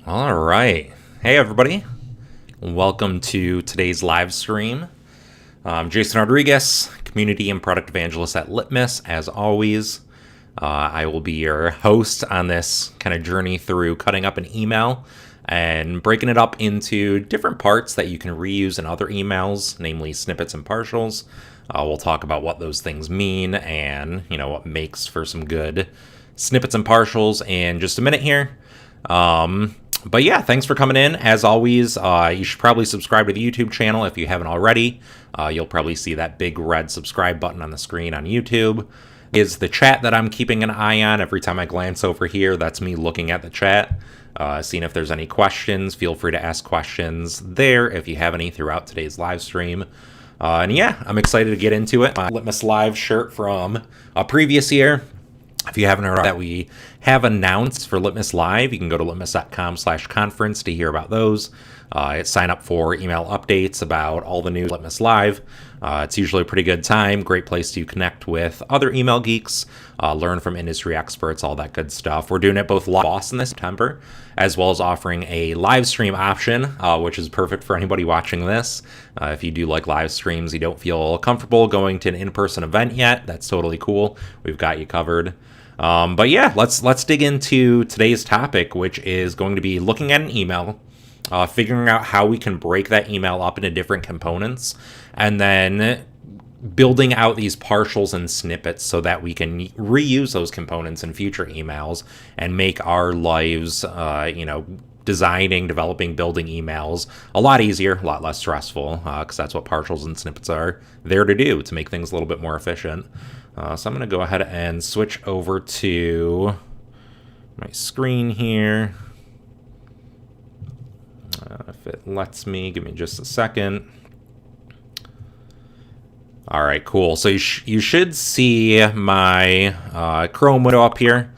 All right. Hey, everybody. Welcome to today's live stream. I'm Jason Rodriguez, Community and Product Evangelist at Litmus. As always, I will be your host on this kind of journey through cutting up an email and breaking it up into different parts that you can reuse in other emails, namely snippets and partials. We'll talk about what those things mean and, what makes for some good snippets and partials in just a minute here. But yeah, thanks for coming in. As always, you should probably subscribe to the YouTube channel if you haven't already. You'll probably see that big red subscribe button on the screen on YouTube. Is the chat that I'm keeping an eye on. Every time I glance over here, that's me looking at the chat, seeing if there's any questions. Feel free to ask questions there if you have any throughout today's live stream. And yeah, I'm excited to get into it. My Litmus Live shirt from a previous year. If you haven't heard that we have announced for Litmus Live, you can go to litmus.com/conference to hear about those. Sign up for email updates about all the new Litmus Live. It's usually a pretty good time, great place to connect with other email geeks, learn from industry experts, all that good stuff. We're doing it both live in Boston this September, as well as offering a live stream option, which is perfect for anybody watching this. If you do like live streams, you don't feel comfortable going to an in-person event yet, that's totally cool. We've got you covered. But yeah, let's dig into today's topic, which is going to be looking at an email, figuring out how we can break that email up into different components, and then building out these partials and snippets so that we can reuse those components in future emails and make our lives, designing, developing, building emails a lot easier, a lot less stressful, because that's what partials and snippets are there to do, to make things a little bit more efficient. So I'm going to go ahead and switch over to my screen here. If it lets me, give me just a second. All right, cool. So you should see my Chrome window up here.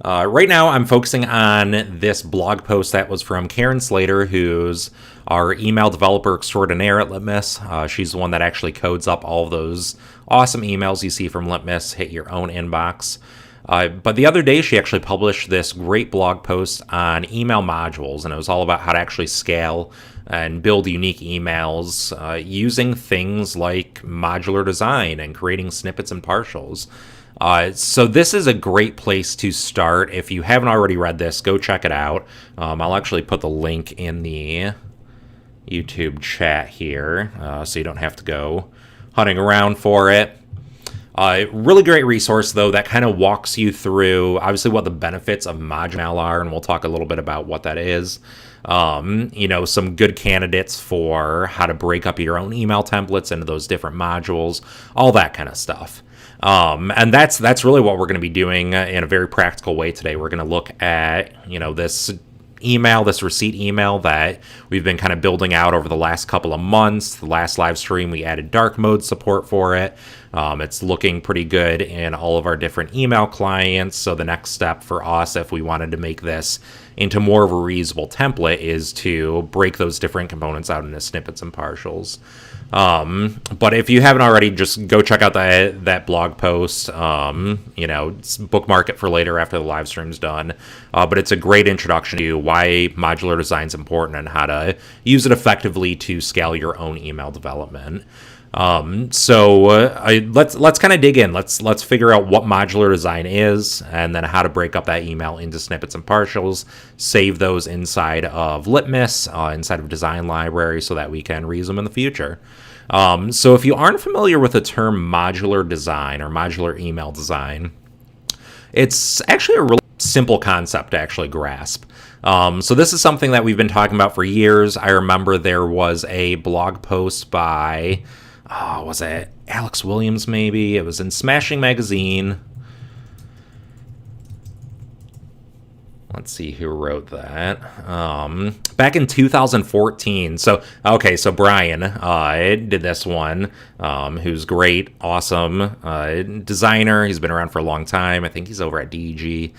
Right now, I'm focusing on this blog post that was from Karen Slater, who's our email developer extraordinaire at Litmus. She's the one that actually codes up all of those awesome emails you see from Litmus, hit your own inbox. But the other day, she actually published this great blog post on email modules, and it was all about how to actually scale and build unique emails using things like modular design and creating snippets and partials. So this is a great place to start. If you haven't already read this, go check it out. I'll actually put the link in the YouTube chat here, so you don't have to go hunting around for it. Really great resource, though, that kind of walks you through, obviously, what the benefits of modular are, and we'll talk a little bit about what that is. Some good candidates for how to break up your own email templates into those different modules, all that kind of stuff. And that's really what we're going to be doing in a very practical way today. We're going to look at, this receipt email that we've been kind of building out over the last couple of months. The last live stream, we added dark mode support for it. It's looking pretty good in all of our different email clients. So the next step for us, if we wanted to make this into more of a reusable template, is to break those different components out into snippets and partials. But if you haven't already, just go check out that blog post, bookmark it for later after the live stream's done. But it's a great introduction to why modular design is important and how to use it effectively to scale your own email development. Let's kind of dig in. Let's figure out what modular design is, and then how to break up that email into snippets and partials, save those inside of Litmus, inside of Design Library, so that we can reuse them in the future. So if you aren't familiar with the term modular design or modular email design, it's actually a really simple concept to actually grasp. So this is something that we've been talking about for years. I remember there was a blog post by, was it Alex Williams maybe? It was in Smashing Magazine. Let's see who wrote that. Back in 2014. So Brian did this one, who's great, awesome designer. He's been around for a long time. I think he's over at DEG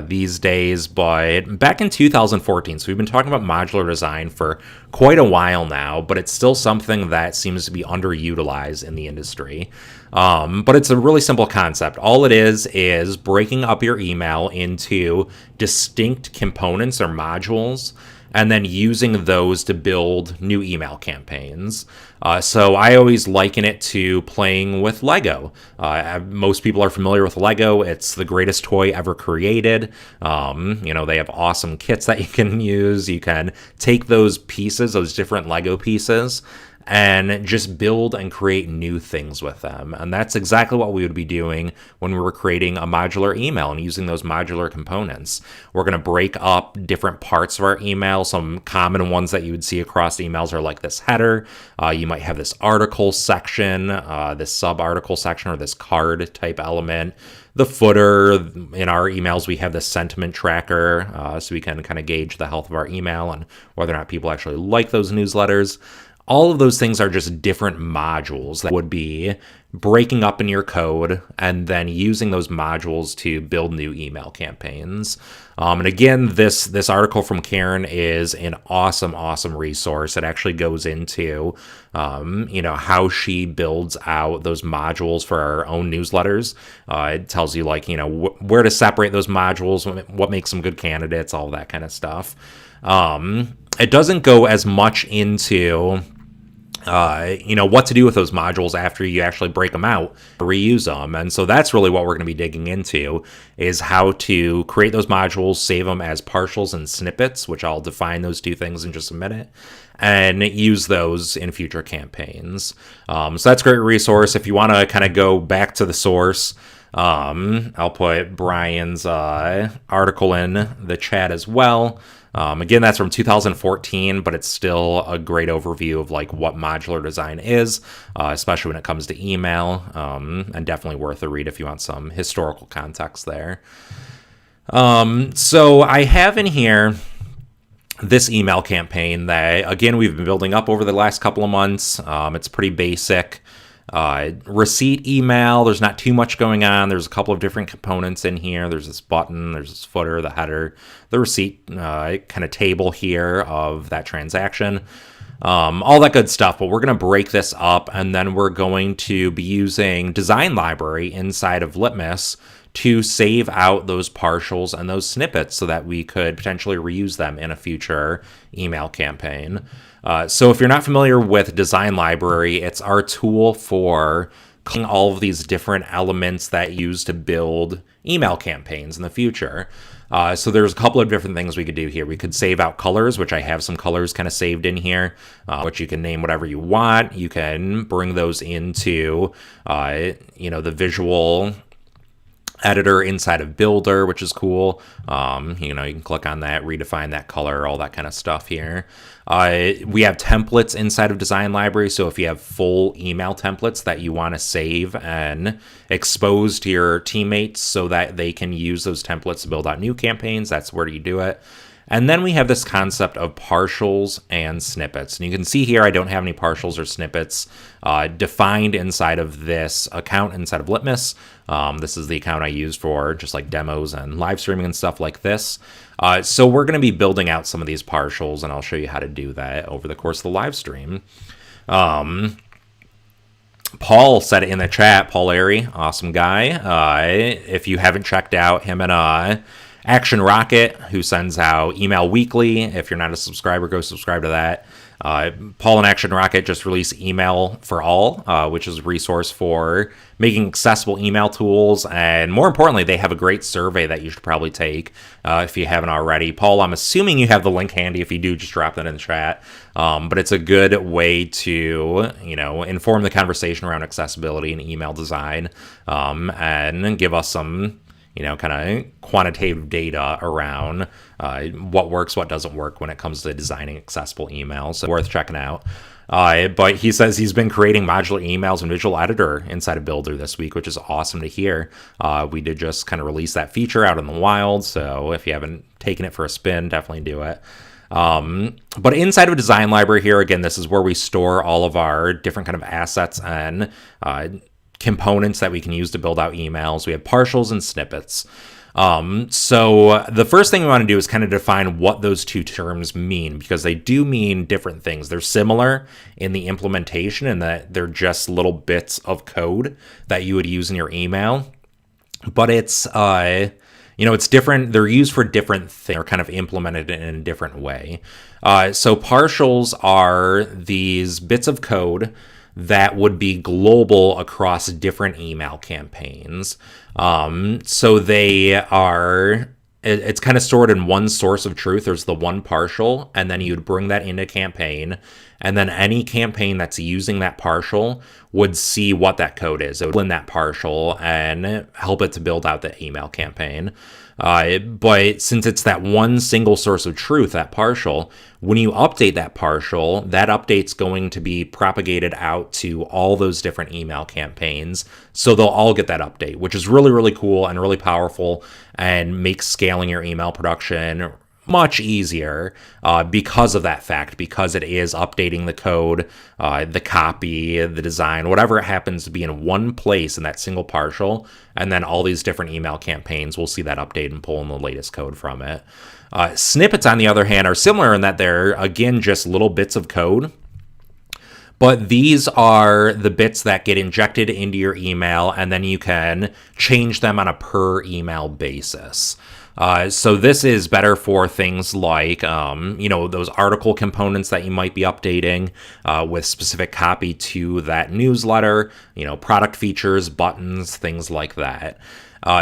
these days. But back in 2014, so we've been talking about modular design for quite a while now, but it's still something that seems to be underutilized in the industry. But it's a really simple concept. All it is breaking up your email into distinct components or modules, and then using those to build new email campaigns. So I always liken it to playing with Lego. Most people are familiar with Lego. It's the greatest toy ever created. They have awesome kits that you can use. You can take those pieces, those different Lego pieces, and just build and create new things with them. And that's exactly what we would be doing when we were creating a modular email and using those modular components. We're going to break up different parts of our email. Some common ones that you would see across emails are like this header. You might have this article section, this sub-article section, or this card type element. The footer. In our emails, we have the sentiment tracker, so we can kind of gauge the health of our email and whether or not people actually like those newsletters. All of those things are just different modules that would be breaking up in your code and then using those modules to build new email campaigns. And again, this article from Karen is an awesome resource. It actually goes into, how she builds out those modules for our own newsletters. It tells you where to separate those modules, what makes them good candidates, all that kind of stuff. It doesn't go as much into what to do with those modules after you actually break them out, reuse them. And so that's really what we're going to be digging into, is how to create those modules, save them as partials and snippets, which I'll define those two things in just a minute, and use those in future campaigns. So that's a great resource. If you want to kind of go back to the source, I'll put Brian's article in the chat as well. Again, that's from 2014, but it's still a great overview of what modular design is, especially when it comes to email, and definitely worth a read if you want some historical context there. So I have in here this email campaign that, again, we've been building up over the last couple of months. It's pretty basic. Receipt email, there's not too much going on. There's a couple of different components in here. There's this button, there's this footer, the header, the receipt kind of table here of that transaction, all that good stuff. But we're going to break this up, and then we're going to be using Design Library inside of Litmus to save out those partials and those snippets so that we could potentially reuse them in a future email campaign. So if you're not familiar with Design Library, it's our tool for all of these different elements that you use to build email campaigns in the future. So there's a couple of different things we could do here. We could save out colors, which I have some colors kind of saved in here, which you can name whatever you want. You can bring those into, the visual editor inside of Builder, which is cool. You can click on that, redefine that color, all that kind of stuff here. We have templates inside of Design Library. So if you have full email templates that you want to save and expose to your teammates so that they can use those templates to build out new campaigns, that's where you do it. And then we have this concept of partials and snippets. And you can see here, I don't have any partials or snippets defined inside of this account inside of Litmus. This is the account I use for just demos and live streaming and stuff like this. So we're going to be building out some of these partials, and I'll show you how to do that over the course of the live stream. Paul said it in the chat, Paul Airy, awesome guy. If you haven't checked out him and Action Rocket, who sends out email weekly. If you're not a subscriber, go subscribe to that. Paul and Action Rocket just released Email for All, which is a resource for making accessible email tools. And more importantly, they have a great survey that you should probably take if you haven't already. Paul, I'm assuming you have the link handy. If you do, just drop that in the chat. But it's a good way to, inform the conversation around accessibility and email design, and give us some kind of quantitative data around what works, what doesn't work when it comes to designing accessible emails. So worth checking out. But he says he's been creating modular emails in Visual Editor inside of Builder this week, which is awesome to hear. We did just kind of release that feature out in the wild. So if you haven't taken it for a spin, definitely do it. But inside of a Design Library here, again, this is where we store all of our different kind of assets and components that we can use to build out emails. We have partials and snippets. So the first thing we want to do is kind of define what those two terms mean, because they do mean different things. They're similar in the implementation in that they're just little bits of code that you would use in your email. But it's, it's different. They're used for different things, or kind of implemented in a different way. So partials are these bits of code that would be global across different email campaigns. So they are, it's kind of stored in one source of truth. There's the one partial, and then you'd bring that into campaign, and then any campaign that's using that partial would see what that code is. It would in that partial and help it to build out the email campaign. But since it's that one single source of truth, that partial, when you update that partial, that update's going to be propagated out to all those different email campaigns. So they'll all get that update, which is really, really cool and really powerful and makes scaling your email production much easier because of that fact, because it is updating the code, the copy, the design, whatever it happens to be in one place in that single partial, and then all these different email campaigns will see that update and pull in the latest code from it. Snippets, on the other hand, are similar in that they're, again, just little bits of code. But these are the bits that get injected into your email, and then you can change them on a per email basis. So this is better for things like, those article components that you might be updating with specific copy to that newsletter, product features, buttons, things like that.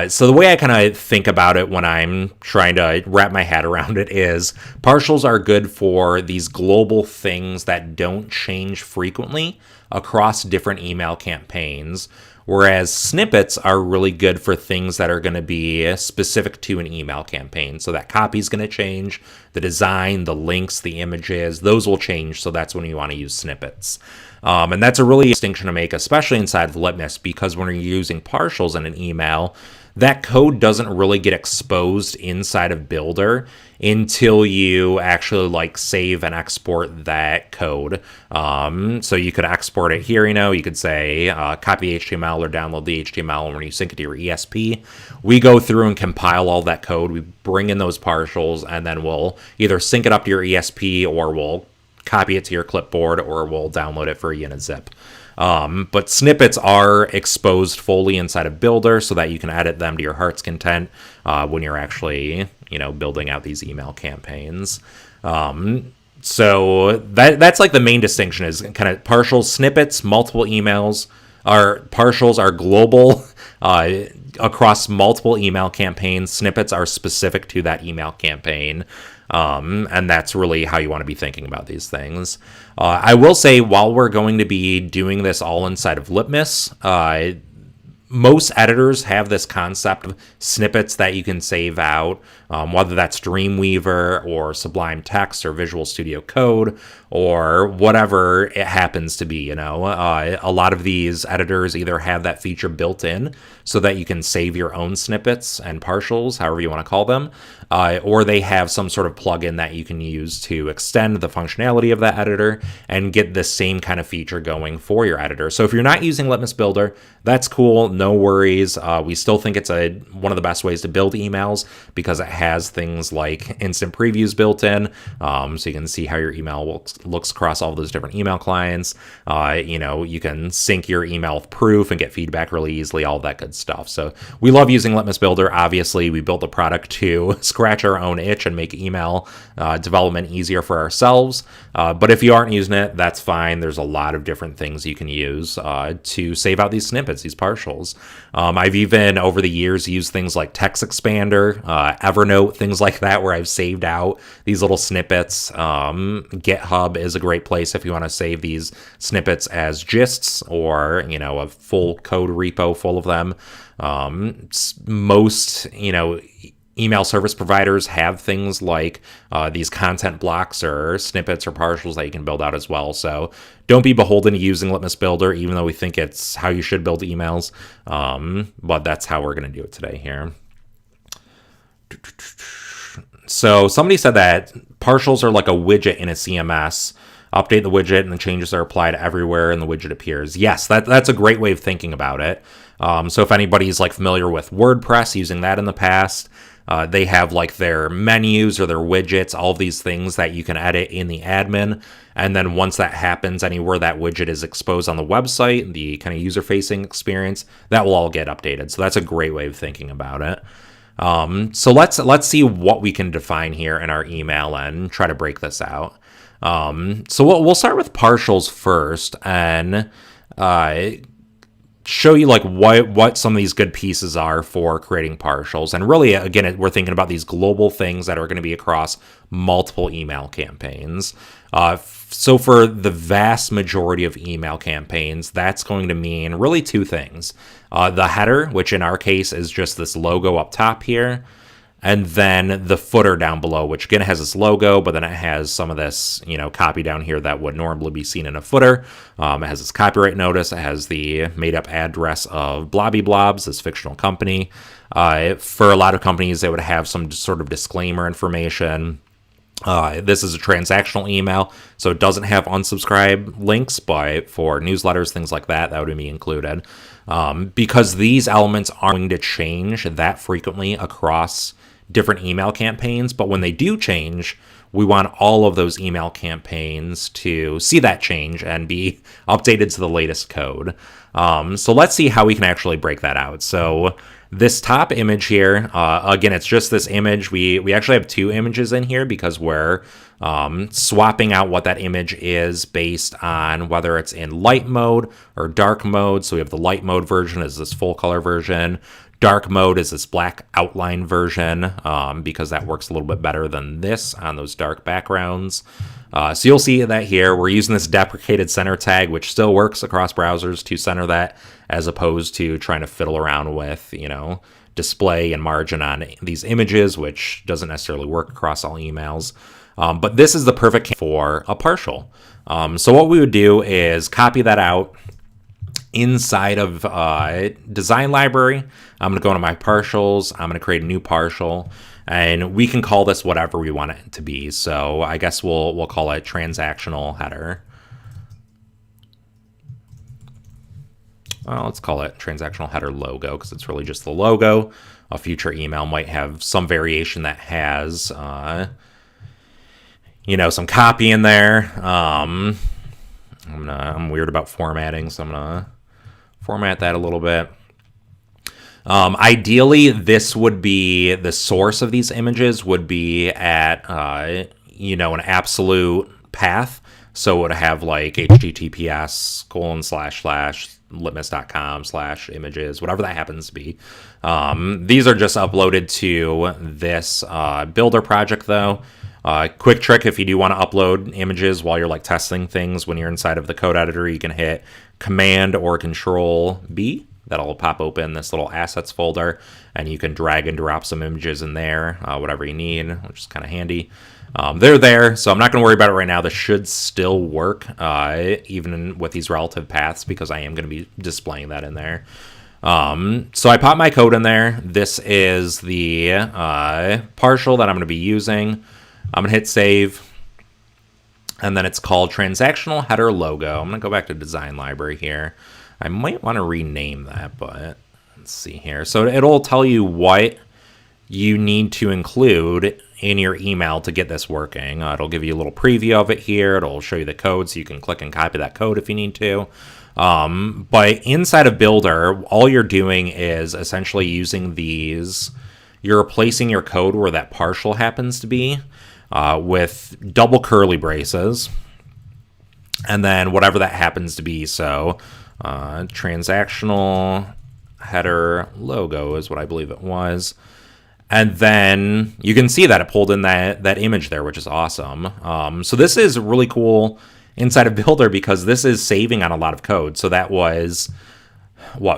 So the way I kind of think about it when I'm trying to wrap my head around it is partials are good for these global things that don't change frequently across different email campaigns, whereas snippets are really good for things that are going to be specific to an email campaign. So that copy is going to change, the design, the links, the images, those will change. So that's when you want to use snippets. And that's a really distinction to make, especially inside of Litmus, because when you're using partials in an email, that code doesn't really get exposed inside of Builder until you actually save and export that code. So you could export it here, you could say copy HTML or download the HTML, and when you sync it to your ESP, we go through and compile all that code. We bring in those partials, and then we'll either sync it up to your ESP, or we'll copy it to your clipboard, or we'll download it for you in a zip. But snippets are exposed fully inside of Builder so that you can edit them to your heart's content when you're actually, building out these email campaigns. So that's the main distinction is kind of partials, snippets, multiple emails. Partials are global across multiple email campaigns. Snippets are specific to that email campaign. And that's really how you want to be thinking about these things. I will say, while we're going to be doing this all inside of Litmus, most editors have this concept of snippets that you can save out, whether that's Dreamweaver or Sublime Text or Visual Studio Code or whatever it happens to be. A lot of these editors either have that feature built in so that you can save your own snippets and partials, however you want to call them, or they have some sort of plugin that you can use to extend the functionality of that editor and get the same kind of feature going for your editor. So if you're not using Litmus Builder, that's cool. No worries. We still think it's one of the best ways to build emails because it has things like instant previews built in, so you can see how your email looks across all those different email clients. You can sync your email with proof and get feedback really easily, all that good stuff. So we love using Litmus Builder. Obviously, we built the product to scratch our own itch and make email development easier for ourselves. But if you aren't using it, that's fine. There's a lot of different things you can use to save out these snippets, these partials. I've even over the years used things like Text Expander, Evernote, things like that, where I've saved out these little snippets. GitHub is a great place if you want to save these snippets as gists or, a full code repo full of them. Most, email service providers have things like these content blocks or snippets or partials that you can build out as well. So don't be beholden to using Litmus Builder, even though we think it's how you should build emails. But that's how we're going to do it today here. So somebody said that partials are like a widget in a CMS. Update the widget and the changes are applied everywhere and the widget appears. Yes, that's a great way of thinking about it. So if anybody's familiar with WordPress, using that in the past, they have their menus or their widgets, all of these things that you can edit in the admin. And then once that happens, anywhere that widget is exposed on the website, the kind of user-facing experience, that will all get updated. So that's a great way of thinking about it. So let's see what we can define here in our email and try to break this out. So we'll start with partials first and show you like what some of these good pieces are for creating partials. And really, again, we're thinking about these global things that are going to be across multiple email campaigns. So for the vast majority of email campaigns, that's going to mean really two things. The header, which in our case is just this logo up top here, and then the footer down below, which again has this logo, but then it has some of this, copy down here that would normally be seen in a footer. It has this copyright notice. It has the made-up address of Blobby Blobs, this fictional company. For a lot of companies, they would have some sort of disclaimer information. This is a transactional email, so it doesn't have unsubscribe links, but for newsletters, things like that, that would be included. Because these elements aren't going to change that frequently across different email campaigns, but when they do change, we want all of those email campaigns to see that change and be updated to the latest code. So let's see how we can actually break that out. So this top image here, again, it's just this image. We actually have two images in here because we're swapping out what that image is based on whether it's in light mode or dark mode. So we have the light mode version is this full color version. Dark mode is this black outline version because that works a little bit better than this on those dark backgrounds. So you'll see that here. We're using this deprecated center tag, which still works across browsers to center that, as opposed to trying to fiddle around with, display and margin on these images, which doesn't necessarily work across all emails. But this is the perfect for a partial. So what we would do is copy that out inside of design library. I'm going to go into my partials. I'm going to create a new partial, and we can call this whatever we want it to be. So I guess we'll call it transactional header. Well, let's call it transactional header logo because it's really just the logo. A future email might have some variation that has, some copy in there. I'm weird about formatting, so I'm gonna format that a little bit. Ideally, this would be the source of these images would be at an absolute path. So it would have like https://litmus.com/images, whatever that happens to be. These are just uploaded to this builder project though. Quick trick, if you do want to upload images while you're like testing things when you're inside of the code editor, you can hit Command or Control B. That'll pop open this little assets folder, and you can drag and drop some images in there, whatever you need, which is kind of handy. They're there, so I'm not going to worry about it right now. This should still work, even with these relative paths, because I am going to be displaying that in there. So I pop my code in there. This is the partial that I'm going to be using. I'm going to hit save, and then it's called Transactional Header Logo. I'm going to go back to Design Library here. I might want to rename that, but let's see here. So it'll tell you what you need to include in your email to get this working. It'll give you a little preview of it here. It'll show you the code, so you can click and copy that code if you need to. But inside of Builder, all you're doing is essentially using these. You're replacing your code where that partial happens to be with double curly braces, and then whatever that happens to be. So transactional header logo is what I believe it was. And then you can see that it pulled in that image there, which is awesome. So this is really cool inside of Builder because this is saving on a lot of code. So that was,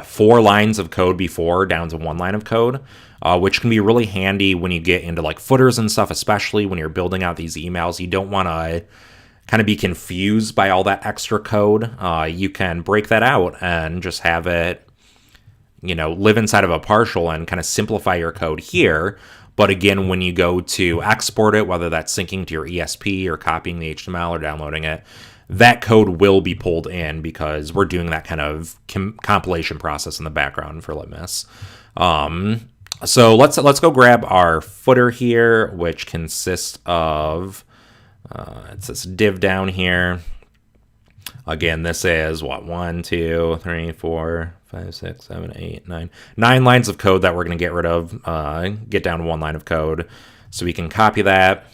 4 lines of code before, down to 1 line of code, which can be really handy when you get into like footers and stuff, especially when you're building out these emails. You don't want to kind of be confused by all that extra code. You can break that out and just have it live inside of a partial and kind of simplify your code here. But again, when you go to export it, whether that's syncing to your ESP or copying the HTML or downloading it, that code will be pulled in because we're doing that kind of compilation process in the background for Litmus. So let's go grab our footer here, which consists of it's this div down here. Again, this is what, 1, 2, 3, 4, 5, 6, 7, 8, 9. 9 lines of code that we're going to get rid of, get down to 1 line of code. So we can copy that,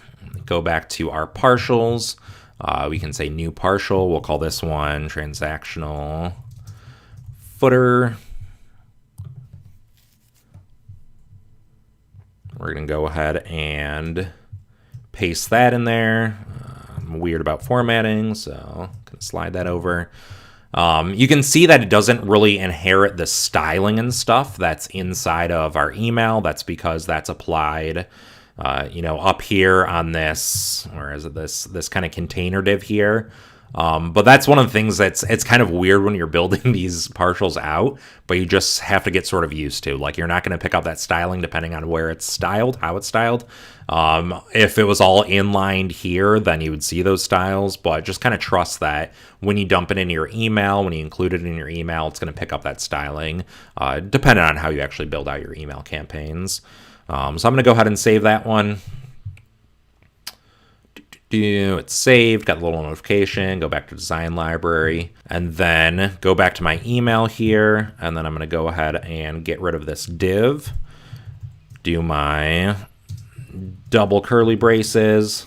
go back to our partials. We can say new partial. We'll call this one transactional footer. We're going to go ahead and paste that in there. I'm weird about formatting, so I'm going to slide that over. You can see that it doesn't really inherit the styling and stuff that's inside of our email. That's because that's applied, up here on this, or is it this kind of container div here. But that's one of the things it's kind of weird when you're building these partials out, but you just have to get sort of used to. Like, you're not going to pick up that styling depending on where it's styled, how it's styled. If it was all inlined here, then you would see those styles, but just kind of trust that when you dump it into your email, when you include it in your email, it's going to pick up that styling, depending on how you actually build out your email campaigns. So I'm going to go ahead and save that one. It's saved, got a little notification, go back to design library, and then go back to my email here, and then I'm going to go ahead and get rid of this div, do my double curly braces,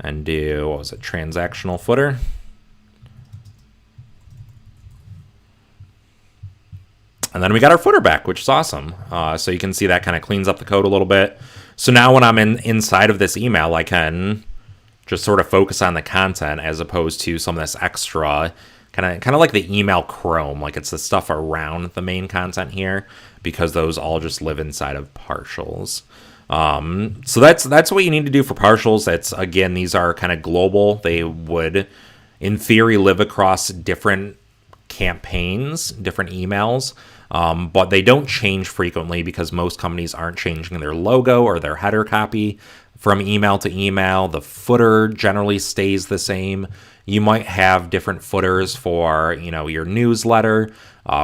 and do, what was it, transactional footer. And then we got our footer back, which is awesome. So you can see that kind of cleans up the code a little bit. So now when I'm inside of this email, I can just sort of focus on the content as opposed to some of this extra, kind of like the email Chrome, like it's the stuff around the main content here, because those all just live inside of partials. So that's what you need to do for partials. It's, again, these are kind of global. They would, in theory, live across different campaigns, different emails, but they don't change frequently because most companies aren't changing their logo or their header copy from email to email. The footer generally stays the same. You might have different footers for, your newsletter,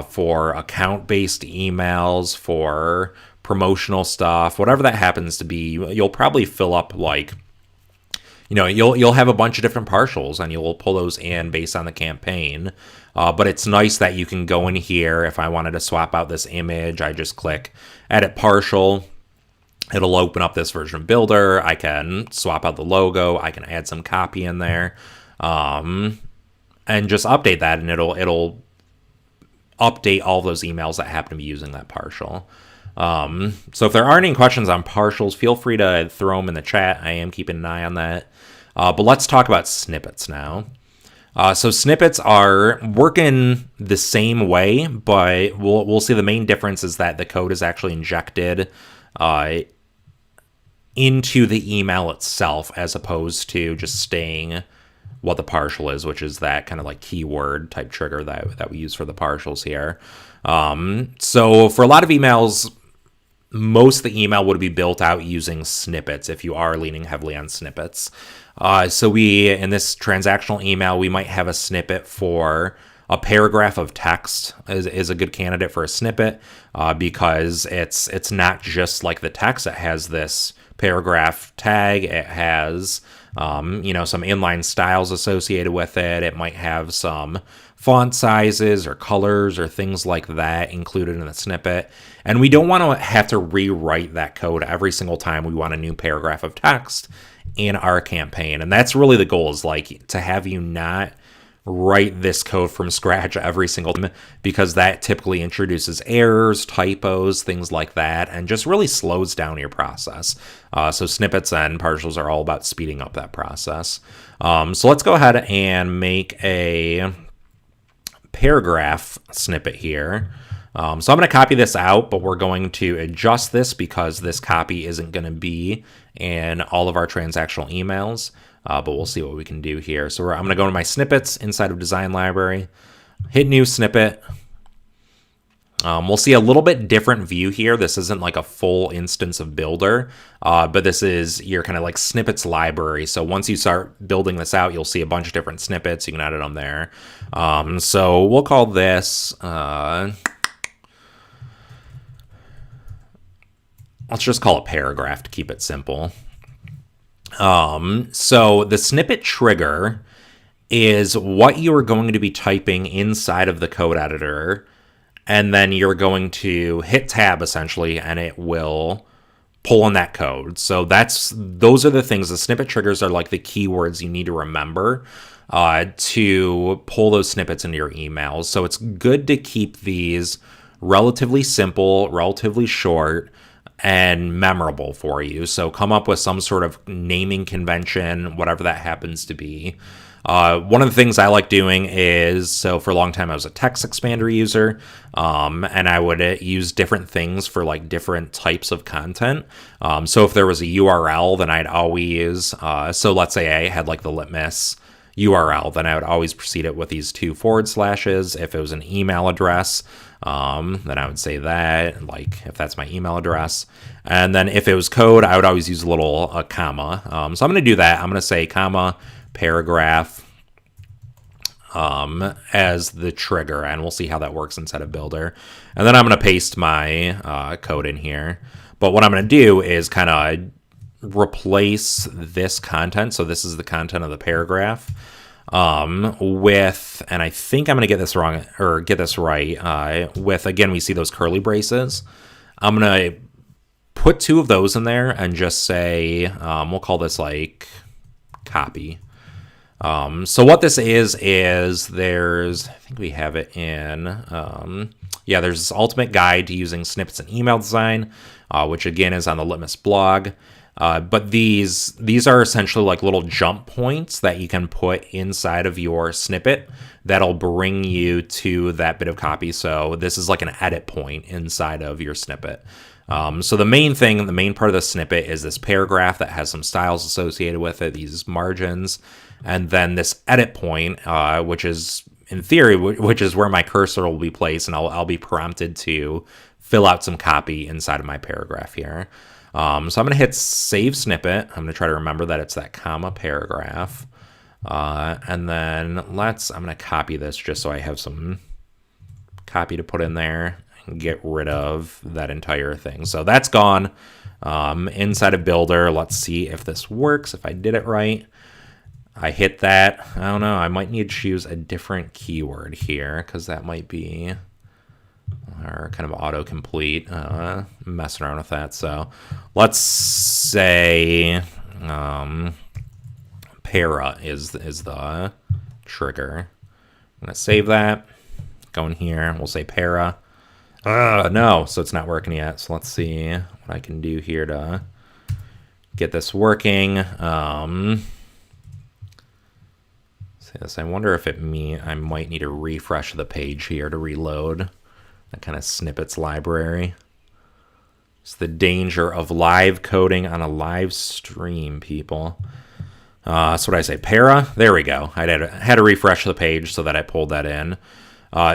for account-based emails, for promotional stuff, whatever that happens to be. You'll probably fill up you'll have a bunch of different partials, and you'll pull those in based on the campaign. But it's nice that you can go in here. If I wanted to swap out this image, I just click Edit Partial. It'll open up this version of Builder. I can swap out the logo. I can add some copy in there, and just update that, and it'll update all those emails that happen to be using that partial. So if there aren't any questions on partials, feel free to throw them in the chat. I am keeping an eye on that. But let's talk about snippets now. So snippets are working the same way, but we'll see the main difference is that the code is actually injected into the email itself, as opposed to just staying what the partial is, which is that kind of like keyword type trigger that we use for the partials here. So for a lot of emails, most of the email would be built out using snippets if you are leaning heavily on snippets. So in this transactional email, we might have a snippet for a paragraph of text is a good candidate for a snippet, because it's not just like the text. It has this paragraph tag. It has some inline styles associated with it. It might have some font sizes or colors or things like that included in the snippet. And we don't want to have to rewrite that code every single time we want a new paragraph of text in our campaign. And that's really the goal, is like to have you not write this code from scratch every single time, because that typically introduces errors, typos, things like that, and just really slows down your process. So snippets and partials are all about speeding up that process. So let's go ahead and make a paragraph snippet here. So I'm going to copy this out, but we're going to adjust this because this copy isn't going to be in all of our transactional emails. But we'll see what we can do here. So I'm going to go to my snippets inside of Design Library, hit New Snippet. We'll see a little bit different view here. This isn't like a full instance of Builder, but this is your kind of like snippets library. So once you start building this out, you'll see a bunch of different snippets. You can edit them there. So we'll call this... let's just call it paragraph to keep it simple. So the snippet trigger is what you are going to be typing inside of the code editor, and then you're going to hit tab essentially, and it will pull in that code. So those are the things. The snippet triggers are like the keywords you need to remember to pull those snippets into your emails. So it's good to keep these relatively simple, relatively short, and memorable for you. So come up with some sort of naming convention, whatever that happens to be. One of the things I like doing is, so for a long time I was a text expander user, and I would use different things for like different types of content. So if there was a URL, then I'd always, so let's say I had like the litmus URL, then I would always precede it with these 2 forward slashes. If it was an email address, then I would say that, like if that's my email address. And then if it was code, I would always use a little comma. So I'm going to do that. I'm going to say comma, paragraph as the trigger, and we'll see how that works inside of Builder. And then I'm going to paste my code in here. But what I'm going to do is kind of replace this content. So this is the content of the paragraph with, and I think I'm going to get this wrong or get this right, with, again, we see those curly braces. I'm going to put 2 of those in there and just say, we'll call this like copy. So what this is there's, I think we have it in, there's this ultimate guide to using snippets in email design, which again is on the Litmus blog. But these are essentially like little jump points that you can put inside of your snippet that'll bring you to that bit of copy. So this is like an edit point inside of your snippet. So the main part of the snippet is this paragraph that has some styles associated with it, these margins, and then this edit point, which is in theory, which is where my cursor will be placed, and I'll be prompted to fill out some copy inside of my paragraph here. So I'm going to hit save snippet. I'm going to try to remember that it's that comma paragraph. And then I'm going to copy this just so I have some copy to put in there and get rid of that entire thing. So that's gone. Inside of Builder, let's see if this works, if I did it right. I hit that. I don't know. I might need to choose a different keyword here because that might be our kind of autocomplete, messing around with that. So let's say para is the trigger. I'm going to save that. Go in here. We'll say para. No, so it's not working yet. So let's see what I can do here to get this working. I wonder if I might need to refresh the page here to reload that kind of snippets library. It's the danger of live coding on a live stream, people. So what did I say? Para? There we go. I had to refresh the page so that I pulled that in.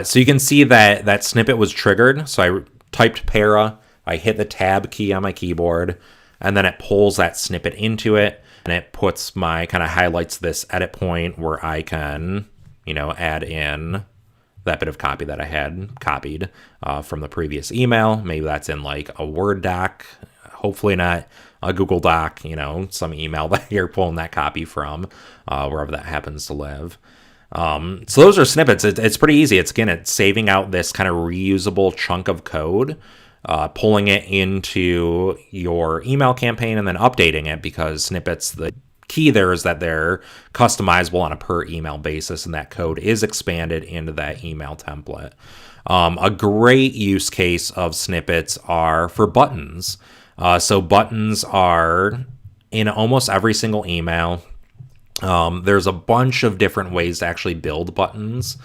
So you can see that snippet was triggered. So I typed para, I hit the tab key on my keyboard, and then it pulls that snippet into it, and it puts my kind of highlights this edit point where I can, add in that bit of copy that I had copied from the previous email. Maybe that's in like a Word doc, hopefully not a Google Doc, some email that you're pulling that copy from, wherever that happens to live. So those are snippets. It's pretty easy. It's saving out this kind of reusable chunk of code, pulling it into your email campaign, and then updating it, because snippets, the key there is that they're customizable on a per email basis, and that code is expanded into that email template. A great use case of snippets are for buttons. So buttons are in almost every single email. There's a bunch of different ways to actually build buttons.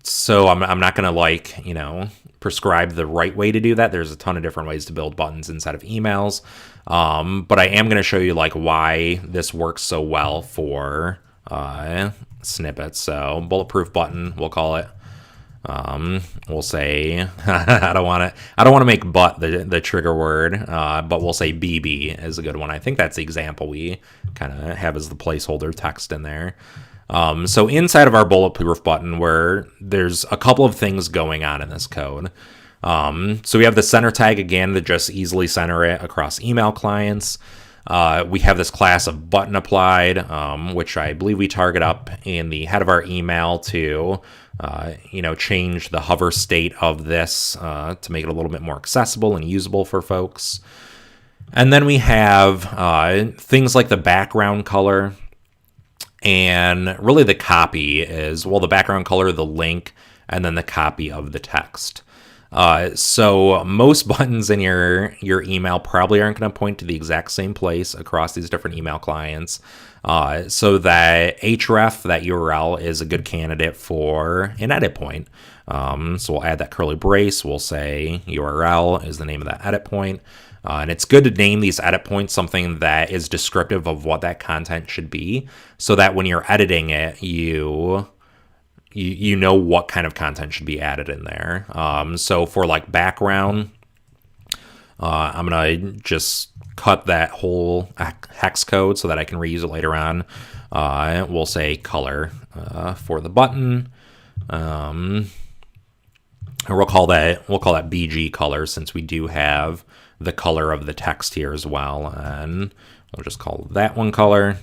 So I'm not going to prescribe the right way to do that. There's a ton of different ways to build buttons inside of emails. But I am going to show you why this works so well for snippets. So bulletproof button, we'll call it. We'll say I don't want to make but the trigger word, but we'll say BB is a good one. I think that's the example we kind of have as the placeholder text in there. So inside of our bulletproof button, where there's a couple of things going on in this code. So we have the center tag again to just easily center it across email clients. We have this class of button applied, which I believe we target up in the head of our email to, change the hover state of this to make it a little bit more accessible and usable for folks. And then we have things like the background color, and really the copy is, well, the background color, the link, and then the copy of the text. So most buttons in your email probably aren't going to point to the exact same place across these different email clients. So that href, that URL, is a good candidate for an edit point. So we'll add that curly brace. We'll say URL is the name of that edit point. And it's good to name these edit points something that is descriptive of what that content should be, so that when you're editing it, you know what kind of content should be added in there. So for like background, I'm going to just cut that whole hex code so that I can reuse it later on. We'll say color for the button. And we'll call that BG color, since we do have the color of the text here as well. And we'll just call that one color.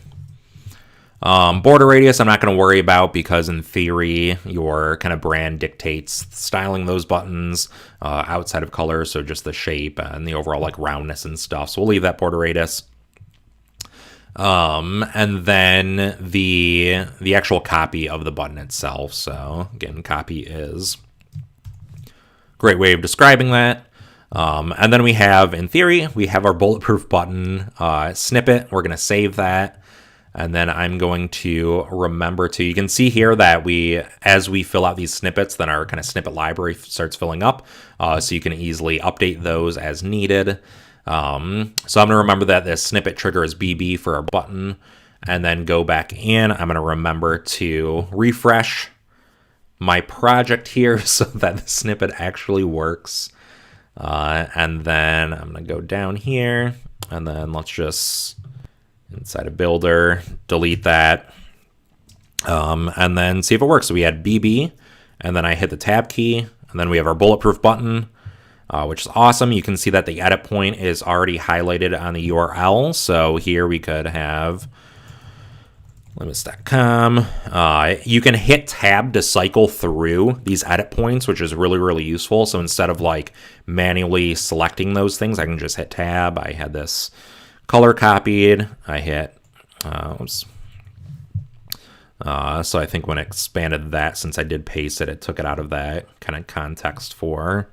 Border radius I'm not going to worry about, because in theory your kind of brand dictates styling those buttons outside of color, so just the shape and the overall like roundness and stuff. So we'll leave that border radius. And then the actual copy of the button itself. So again, copy is a great way of describing that. And then we have, in theory, we have our bulletproof button snippet. We're going to save that. And then I'm going to remember to, you can see here that as we fill out these snippets, then our kind of snippet library starts filling up. So you can easily update those as needed. So I'm going to remember that this snippet trigger is BB for our button, and then go back in. I'm going to remember to refresh my project here so that the snippet actually works. And then I'm going to go down here, and then let's just, inside a builder, delete that, and then see if it works. So we had BB, and then I hit the tab key, and then we have our bulletproof button, which is awesome. You can see that the edit point is already highlighted on the URL. So here we could have limits.com. You can hit tab to cycle through these edit points, which is really, really useful. So instead of like manually selecting those things, I can just hit tab. I had this color copied. I hit, so I think when it expanded that, since I did paste it, it took it out of that kind of context for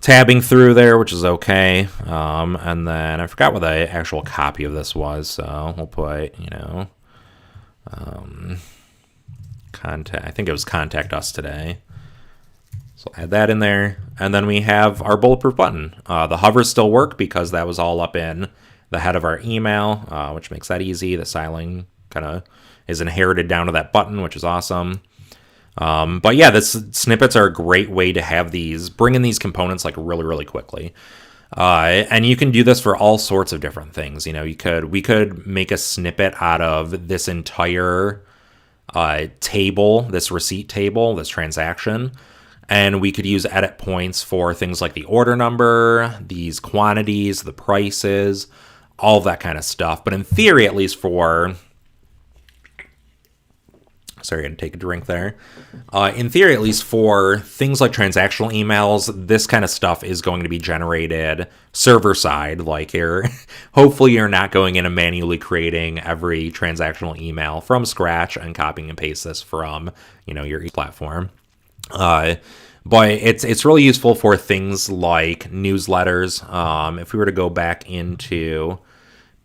tabbing through there, which is okay. And then I forgot what the actual copy of this was, so we'll put, contact. I think it was contact us today. So I'll add that in there. And then we have our bulletproof button. The hovers still work because that was all up in the head of our email, which makes that easy. The styling kind of is inherited down to that button, which is awesome. But yeah, snippets are a great way to have bring in these components like really, really quickly. And you can do this for all sorts of different things. We could make a snippet out of this entire table, this receipt table, this transaction. And we could use edit points for things like the order number, these quantities, the prices, all of that kind of stuff. But in theory, at least sorry, I had to take a drink there. In theory, at least for things like transactional emails, this kind of stuff is going to be generated server side. Like hopefully you're not going in and manually creating every transactional email from scratch and copying and paste this from, your platform. But it's really useful for things like newsletters. If we were to go back into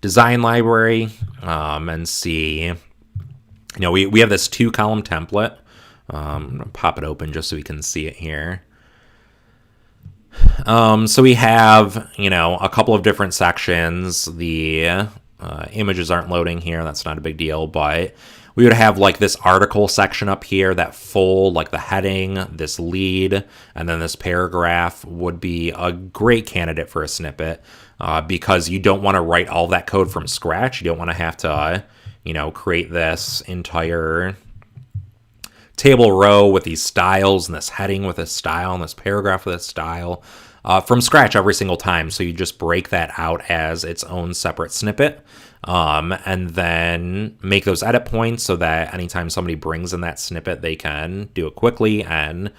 design library and see, we have this 2-column template. I'm going to pop it open just so we can see it here. So we have, a couple of different sections. The images aren't loading here. That's not a big deal, but we would have like this article section up here, that full, like the heading, this lead, and then this paragraph would be a great candidate for a snippet because you don't want to write all that code from scratch. You don't want to have to, create this entire table row with these styles and this heading with a style and this paragraph with a style. from scratch every single time. So you just break that out as its own separate snippet, and then make those edit points so that anytime somebody brings in that snippet, they can do it quickly and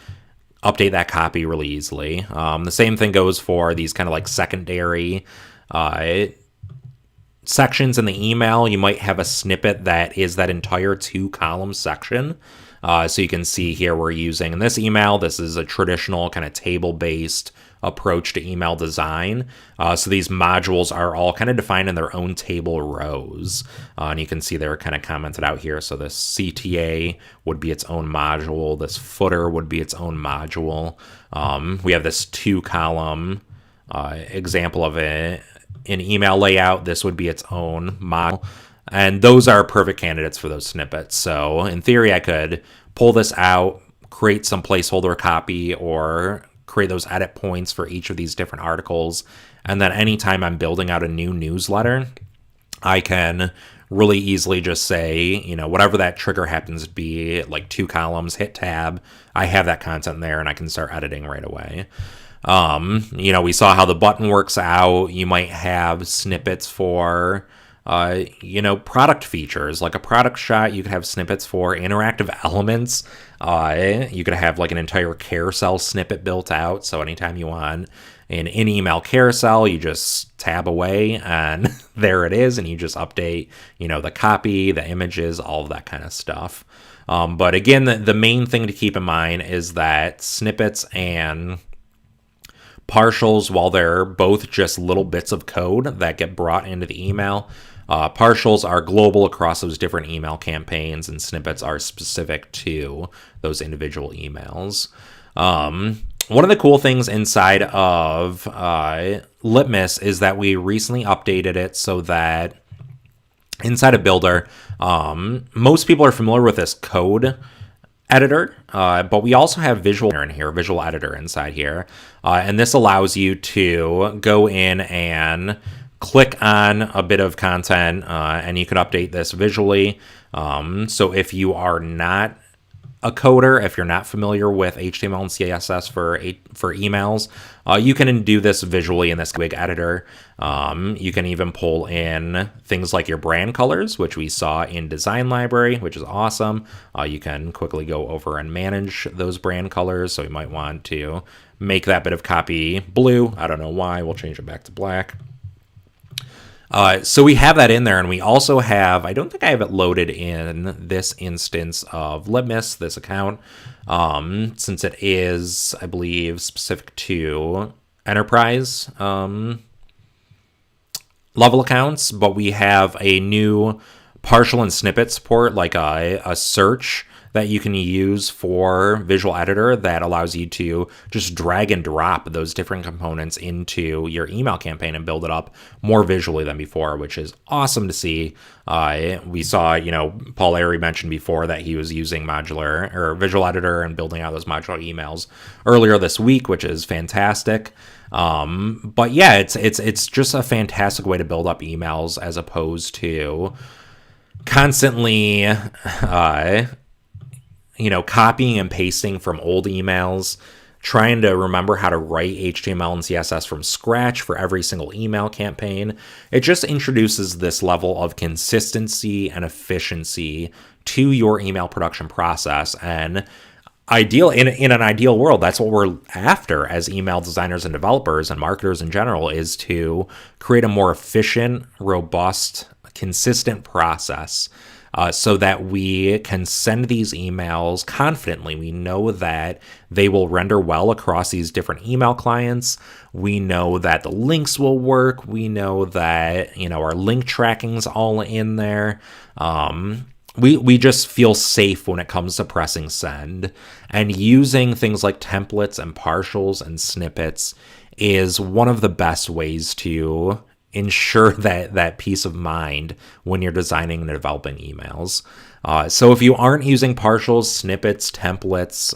update that copy really easily. The same thing goes for these kind of like secondary sections in the email. You might have a snippet that is that entire 2-column section. So you can see here we're using in this email, this is a traditional kind of table-based approach to email design. So these modules are all kind of defined in their own table rows. And you can see they're kind of commented out here. So this CTA would be its own module. This footer would be its own module. We have this 2-column example of it. In email layout, this would be its own model. And those are perfect candidates for those snippets. So in theory, I could pull this out, create some placeholder copy, or create those edit points for each of these different articles. And then anytime I'm building out a new newsletter, I can really easily just say, whatever that trigger happens to be, like 2 columns, hit tab. I have that content there and I can start editing right away. We saw how the button works out. You might have snippets for, product features, like a product shot. You could have snippets for interactive elements. You could have like an entire carousel snippet built out. So anytime you want an in-email carousel, you just tab away and there it is. And you just update, the copy, the images, all of that kind of stuff. But again, the main thing to keep in mind is that snippets and partials, while they're both just little bits of code that get brought into the email, partials are global across those different email campaigns, and snippets are specific to those individual emails. One of the cool things inside of Litmus is that we recently updated it so that inside of Builder, most people are familiar with this code editor, but we also have visual editor inside here. And this allows you to go in and click on a bit of content, and you can update this visually. So if you are not a coder, if you're not familiar with HTML and CSS for emails, you can do this visually in this big editor. You can even pull in things like your brand colors, which we saw in Design Library, which is awesome. You can quickly go over and manage those brand colors. So you might want to make that bit of copy blue. I don't know why. We'll change it back to black. So we have that in there, and we also have, I don't think I have it loaded in this instance of Litmus, this account, since it is, I believe, specific to enterprise level accounts, but we have a new partial and snippet support, like a search that you can use for Visual Editor that allows you to just drag and drop those different components into your email campaign and build it up more visually than before, which is awesome to see. We saw, Paul Airy mentioned before that he was using modular or Visual Editor and building out those modular emails earlier this week, which is fantastic. But yeah, it's just a fantastic way to build up emails as opposed to constantly copying and pasting from old emails, trying to remember how to write HTML and CSS from scratch for every single email campaign. It just introduces this level of consistency and efficiency to your email production process. And in an ideal world, that's what we're after as email designers and developers and marketers in general, is to create a more efficient, robust, consistent process. So that we can send these emails confidently. We know that they will render well across these different email clients. We know that the links will work. We know that, our link tracking's all in there. We just feel safe when it comes to pressing send. And using things like templates and partials and snippets is one of the best ways to ensure that peace of mind when you're designing and developing emails. So if you aren't using partials, snippets, templates,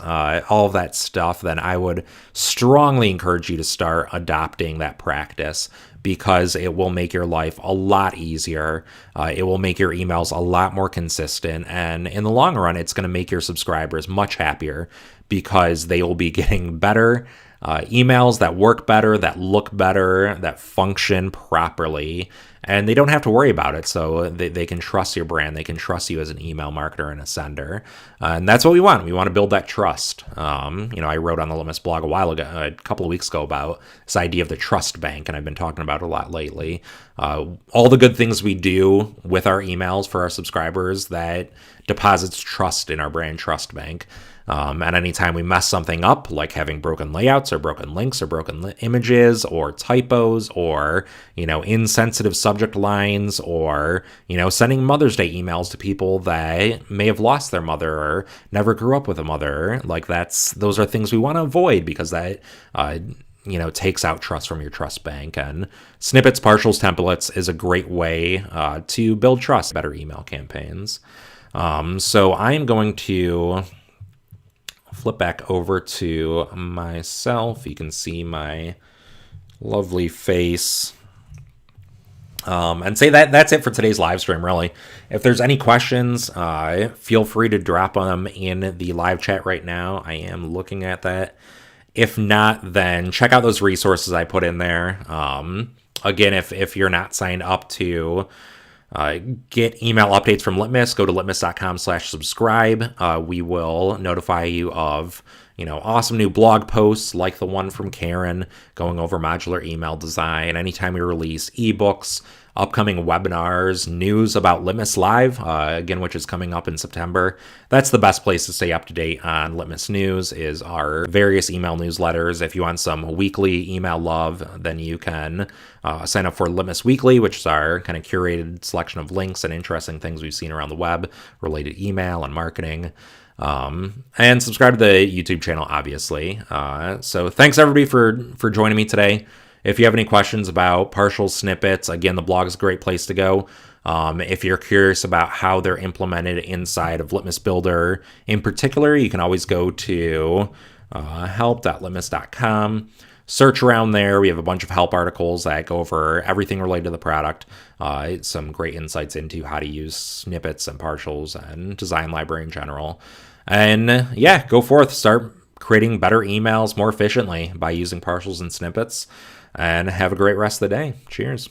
all of that stuff, then I would strongly encourage you to start adopting that practice, because it will make your life a lot easier. It will make your emails a lot more consistent. And in the long run, it's going to make your subscribers much happier because they will be getting better emails that work better, that look better, that function properly, and they don't have to worry about it. So they can trust your brand. They can trust you as an email marketer and a sender. And that's what we want. We want to build that trust. I wrote on the Litmus blog a couple of weeks ago about this idea of the trust bank, and I've been talking about it a lot lately. All the good things we do with our emails for our subscribers that deposits trust in our brand trust bank. And anytime we mess something up, like having broken layouts or broken links or broken images or typos or, insensitive subject lines or, sending Mother's Day emails to people that may have lost their mother or never grew up with a mother, those are things we want to avoid because that, takes out trust from your trust bank. And Snippets, partials, templates is a great way to build trust, better email campaigns. So I am going to flip back over to myself. You can see my lovely face. And say that's it for today's live stream, really. If there's any questions, feel free to drop them in the live chat right now. I am looking at that. If not, then check out those resources I put in there. Again, if you're not signed up to get email updates from Litmus, go to litmus.com/subscribe. We will notify you of, awesome new blog posts like the one from Karen going over modular email design. Anytime we release ebooks, upcoming webinars, news about Litmus Live, again, which is coming up in September. That's the best place to stay up to date on Litmus News is our various email newsletters. If you want some weekly email love, then you can sign up for Litmus Weekly, which is our kind of curated selection of links and interesting things we've seen around the web related to email and marketing. And subscribe to the YouTube channel, obviously. So thanks everybody for joining me today. If you have any questions about partial snippets, again, the blog is a great place to go. If you're curious about how they're implemented inside of Litmus Builder in particular, you can always go to help.litmus.com. Search around there. We have a bunch of help articles that go over everything related to the product. Some great insights into how to use snippets and partials and design library in general. And yeah, go forth. Start creating better emails more efficiently by using partials and snippets. And have a great rest of the day. Cheers.